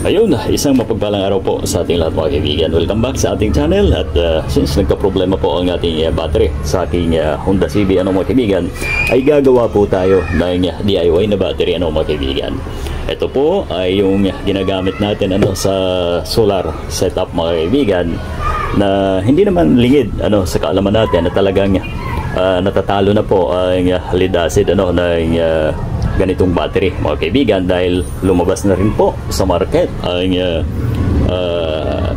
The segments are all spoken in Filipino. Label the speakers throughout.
Speaker 1: Ayun, isang mapagpalang araw po sa ating lahat mga kaibigan. Welcome back sa ating channel. At since nagka-problema po ang ating battery sa ating Honda CB mga kaibigan, ay gagawa po tayo ng DIY na battery mga kaibigan. Ito po ay yung ginagamit natin sa solar setup mga kaibigan, na hindi naman lingid sa kaalaman natin na talagang natatalo na po ang lead acid ng ganitong battery mga kaibigan, dahil lumabas na rin po sa market ang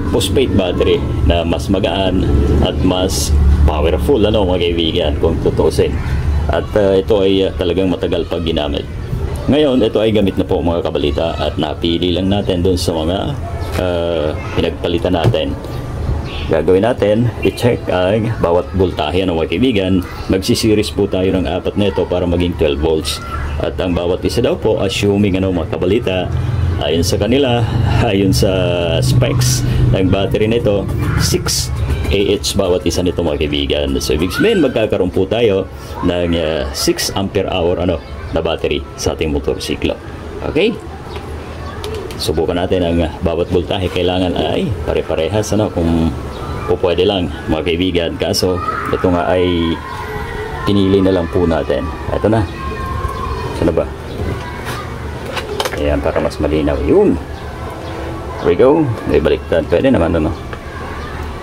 Speaker 1: phosphate battery na mas magaan at mas powerful mga kaibigan kung tutusin. At ito ay talagang matagal pag ginamit. Ngayon ito ay gamit na po mga kabalita, at napili lang natin dun sa mga pinagpalitan natin. Gagawin natin, i-check ang bawat voltahe mga kaibigan. Magsi-series po tayo ng 4 nito para maging 12 volts. At ang bawat isa daw po, assuming mga kabalita, ayon sa kanila, ayon sa specs ng battery nito, 6 AH bawat isa nito mga kaibigan. So ibig sabihin, magkakaroon po tayo ng 6 ampere hour na battery sa ating motorsiklo. Okay? Subukan natin ang bawat voltahe. Kailangan ay pare-parehas kung pwede lang mga kaibigan. Kaso ito nga ay pinili na lang po natin. Ito na. Saan ba? Ayan, para mas malinaw. Yun. Here we go. May baliktad. Pwede naman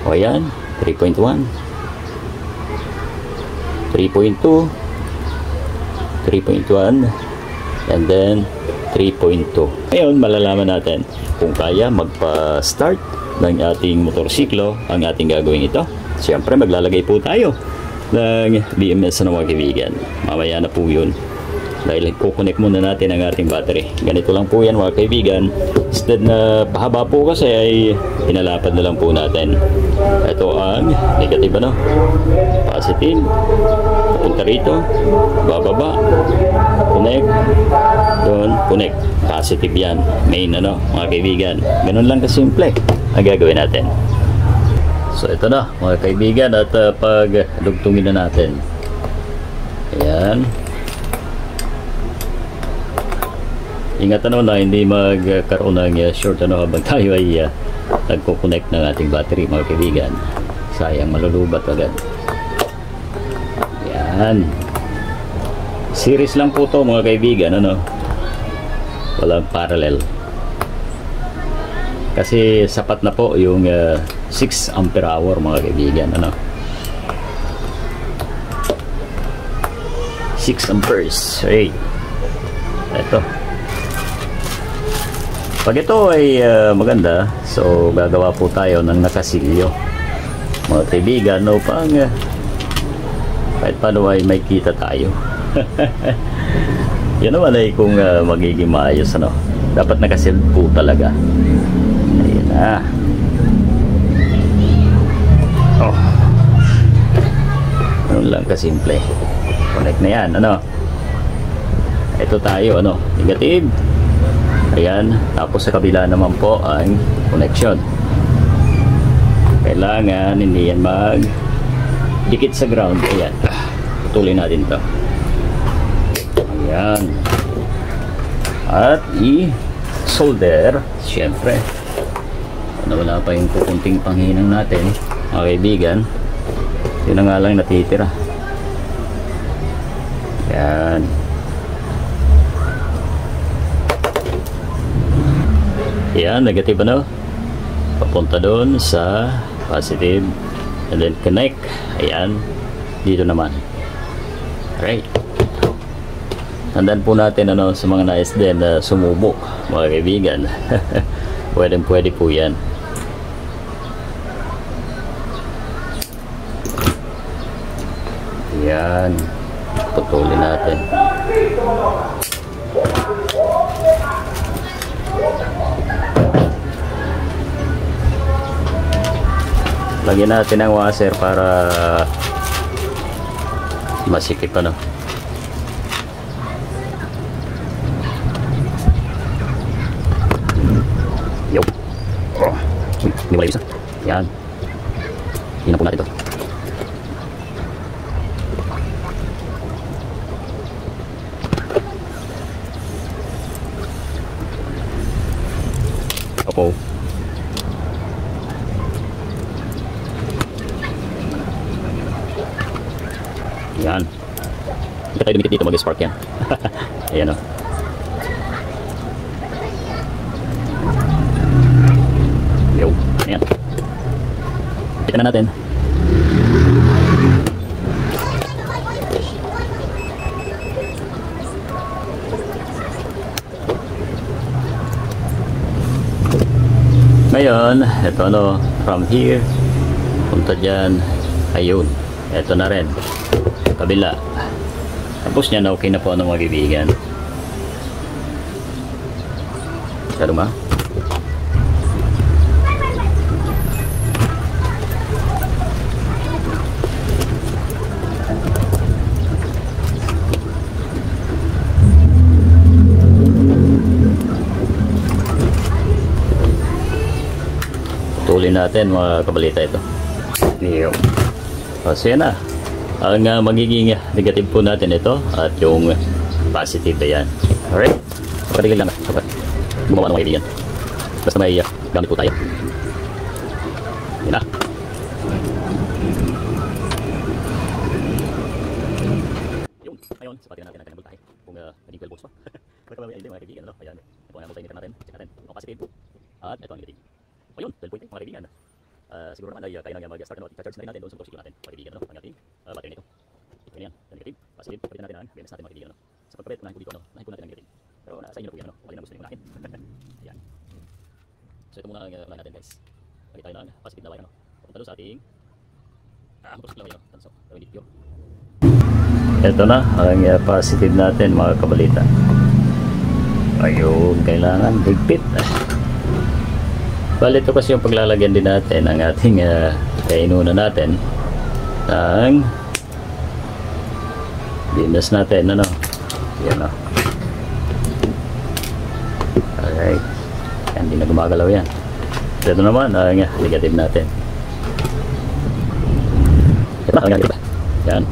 Speaker 1: O ayan. 3.1 3.2 3.1 and then 3.2. Ngayon malalaman natin kung kaya magpa-start ng ating motorsiklo ang ating gagawin ito. Siyempre maglalagay po tayo ng BMS mga kaibigan. Mamaya na po yun, dahil kukonek muna natin ang ating battery. Ganito lang po yan mga kaibigan. Instead na pahaba po kasi, ay pinalapad na lang po natin. Ito ang negative positive, papunta rito, bababa, connect, doon, connect. Positive yan, main mga kaibigan. Ganun lang kasimple ang gagawin natin. So ito na mga kaibigan, at pag dugtungin na natin, ayan. Ingatan na hindi magkaroon ng short habang tayo ay nagko-connect ng ating battery mga kaibigan. Sayang, malulubat agad. Yan. Series lang po to mga kaibigan, walang parallel. Kasi sapat na po yung 6 ampere hour mga kaibigan, 6 amperes. Hey. Ito. Pag ito ay maganda, so gagawa po tayo ng nakasilyo mga kaibigan, upang kahit paano ay may kita tayo. Yan naman ay kung magiging maayos dapat nakasilyo po talaga. Ayan na. Oh, ano lang kasimple. Connect na yan. Ito tayo negative. Ayan, tapos sa kabila naman po ang connection. Kailangan hindi yan mag dikit sa ground. Ayan, putulin natin to. Ayan, at i-solder syempre. Wala pa yung kukunting panghinang natin mga kaibigan. Yun na nga lang natitira. Ayan. Yan, negative papunta doon sa positive, and then connect. Ayan, dito naman. Alright, tandaan po natin sa mga nais din na sumubok mga kaibigan. Pwede po yan. Yan, putulin natin. Lagyan natin ang washer para masikip Yo. Oh. Hindi wala isa. Yan. Hindi na po natin ito. Opo. Yan. Hindi tayo dumikit dito, mag-spark yan. Ayan o. Yo, ayan. Kita na natin. Ngayon, ito ano, from here punta dyan, ayun, ito na rin kabila. Tapos niyan, okay na po ano mga kaibigan. Pero ma tuloy natin mga kabalita ito. Iyo. So yan na. Ang magiging negative po natin ito at yung positive na yan. Alright. Pagkatigil lang. Gumawa ng mga kaibigan. Basta may gamit po tayo. Yan na. Yung. Ngayon, sapatin natin ang voltahe. Kung naging 12 volts pa. Baka may idea mga kaibigan. Ano? Ayan. Ito ang voltahe natin. Check natin. Ang positive. At ito ang negative. O yun, 12.8 mga kaibigan. Siguro naman ay kaya na mag-start na i-charge na rin natin doon sa motorsiklo natin mga kaibigan, ang ating battery nito. Yan yan, negative, positive, pagkabitan natin ang BMS natin mga kaibigan. Sa pagkabit, unahin po dito, unahin po natin ang negative. Pero sa inyo na po yan, kung alin ang gusto nyo unahin. Yan. So ito muna ang unahin natin guys. Pagkita tayo ng positive na wire, papunta doon sa ating motorsiklo wire, tanso, pero hindi pure. Ito na ang positive natin mga kabalita. Ayun, kailangan higpit. Bali ito kasi yung paglalagyan din natin ng ating kainunan natin ng BMS natin, ano? Yan o. Alright. Yan, hindi na gumagalaw yan. Ito naman ang negative natin. Ito na, ang negative. Yan.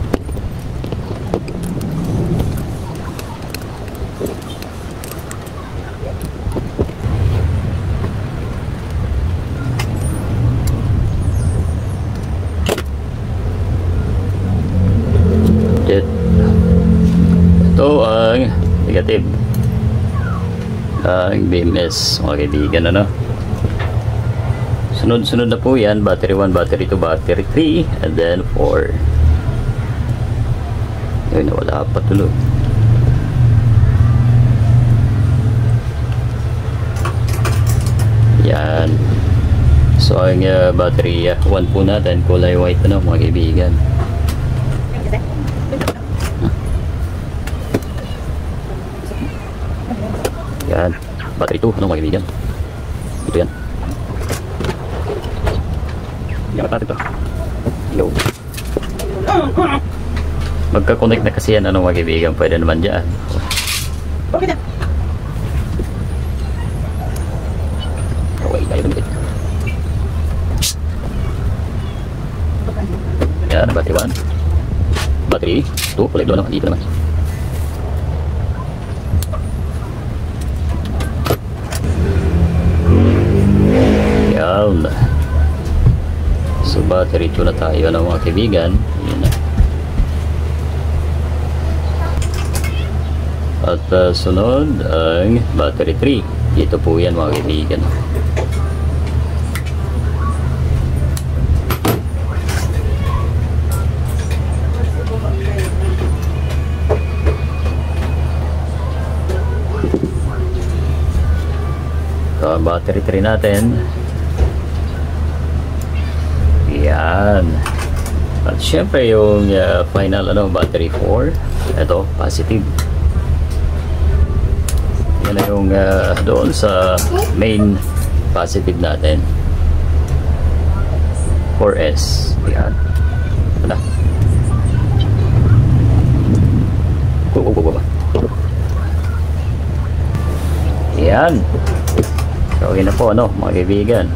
Speaker 1: Ito ang negative ang BMS mga kaibigan, ano. Sunod-sunod na po yan, battery 1, battery 2, battery 3 and then 4. Yun, wala pa tuloy. Yan. So ang battery 1 po natin, kulay white, ano mga kaibigan. Yan, battery 2, ano mga kaibigan. Ito yan. Yan natin ito. Yo. Magka-connect na kasi yan, ano mga kaibigan. Pwede naman dyan. Okay na. Okay, tayo lumit. Yan, battery 1. Battery 2, kulay 2, ano, dito naman. Yan. So battery 2 na tayo ng mga kaibigan. Yan na. At sunod ang battery 3. Dito po yan mga kaibigan. So ang battery 3 natin. Yan. At syempre yung final ano, battery 4. Ito, positive. Yan na yung doon sa main positive natin. 4S. Yan. Ito na. Yan. So okay na po ano mga kaibigan.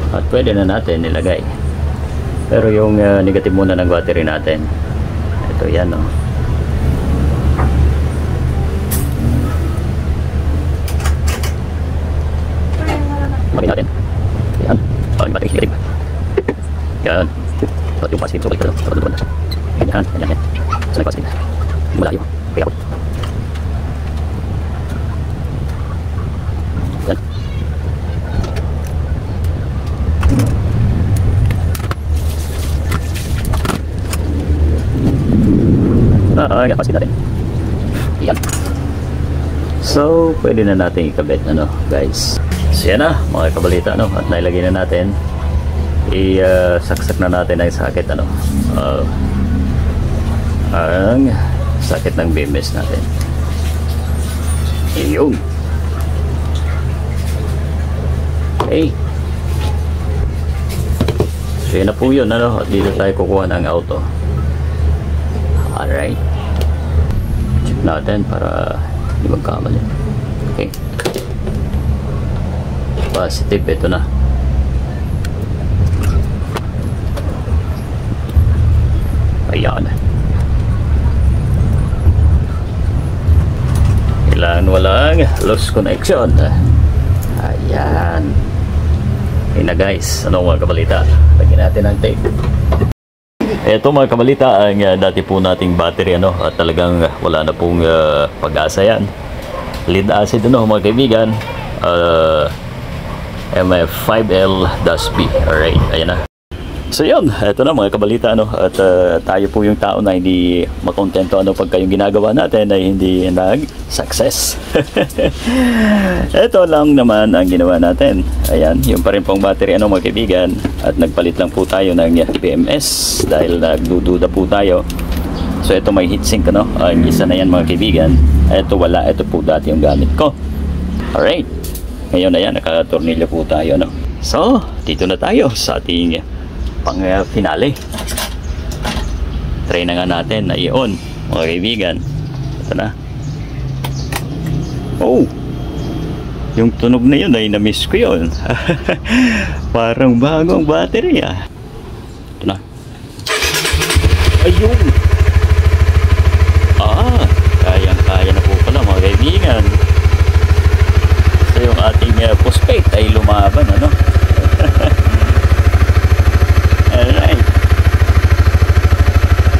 Speaker 1: At pwede na natin nilagay. Pero yung negative muna ng battery natin. Ito yan o. At yung positive, so balik ka lang. Sa na. Ganyan, ganyan, yan. So, may positive. Malayo. Kaya ako. Yan. Gapasin natin. Yan. So, pwede na natin ikabit, ano, guys. So, yan na, mga kabalita, ano, at nailagay na natin. Saksak na natin ang sakit, ano, ang sakit ng BMS natin. Ayun. Okay. So, yan na po yun, ano, at dito tayo kukuha ng auto. Alright. Check natin para hindi magkamali. Okay. Positive, ito na. Ayan. Kailangan walang lost connection. Ayan. Okay na guys, ano mga kabalita? Lagyan natin ang tape. Ito mga kabalita, ang dati po nating battery, ano, at talagang wala na pong pag-asa yan. Lead acid, ano, mga kaibigan, MF5L-B. Alright, ayan na. So yun, ito na mga kabalita, ano, at tayo po yung tao na hindi makontento, ano, pagka yung ginagawa natin ay hindi nag-success. Ito lang naman ang ginawa natin. Ayan, yung pa rin pong battery, ano, mga kaibigan, at nagpalit lang po tayo ng BMS dahil nagdududa po tayo. So ito may heatsink, ano, ang isa na yan mga kaibigan. Ito wala, ito po dati yung gamit ko. Alright, ngayon na yan, nakatornilyo po tayo, no. So, dito na tayo sa ating pang finale. Try na nga natin na i-on mga kaibigan. Ito na. Oh, yung tunog na yun ay na-miss ko yun. Parang bagong battery ah. Ito na. Ayun. Kayang-kaya na po pala mga kaibigan. So yung ating phosphate ay lumaban, ano. Alright.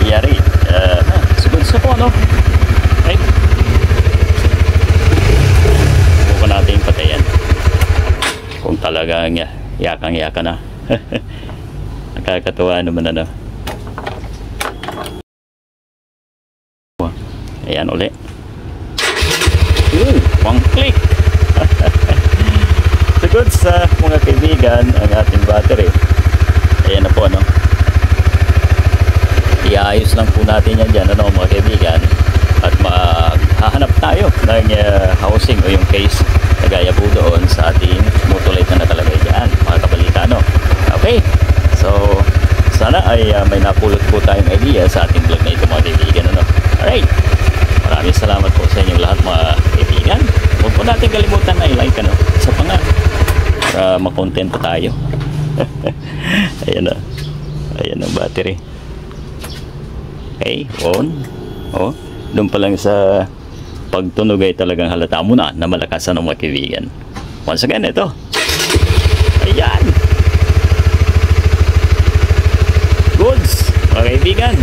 Speaker 1: Yari. Siguro sa po, ano? Right. Huwag natin patayan. Kung talagang yakang-yaka na. Nakakatuwa naman, ano. Ayan ulit. One click. Siguro sa mga kaibigan, ang ating battery. Ayan na po, ano. Iayos lang po natin yan dyan, ano, mga kaibigan. At hahanap tayo ng housing o yung case na gaya po doon sa ating motolite na nakalagay dyan, mga kabalita, no. Okay. So, sana ay may napulot po tayong idea sa ating vlog na ito, mga kaibigan, ano. Alright. Maraming salamat po sa inyong lahat, mga kaibigan. Huwag po natin kalimutan na i-like, ano. Isa pa nga. Para makontento tayo. Ayan na. Ayan ang battery. Okay, on. Oh, doon pa lang sa pagtunog ay talagang halata mo na malakas ang mga kaibigan. Once again, ito. Ayan. Goods, mga kaibigan.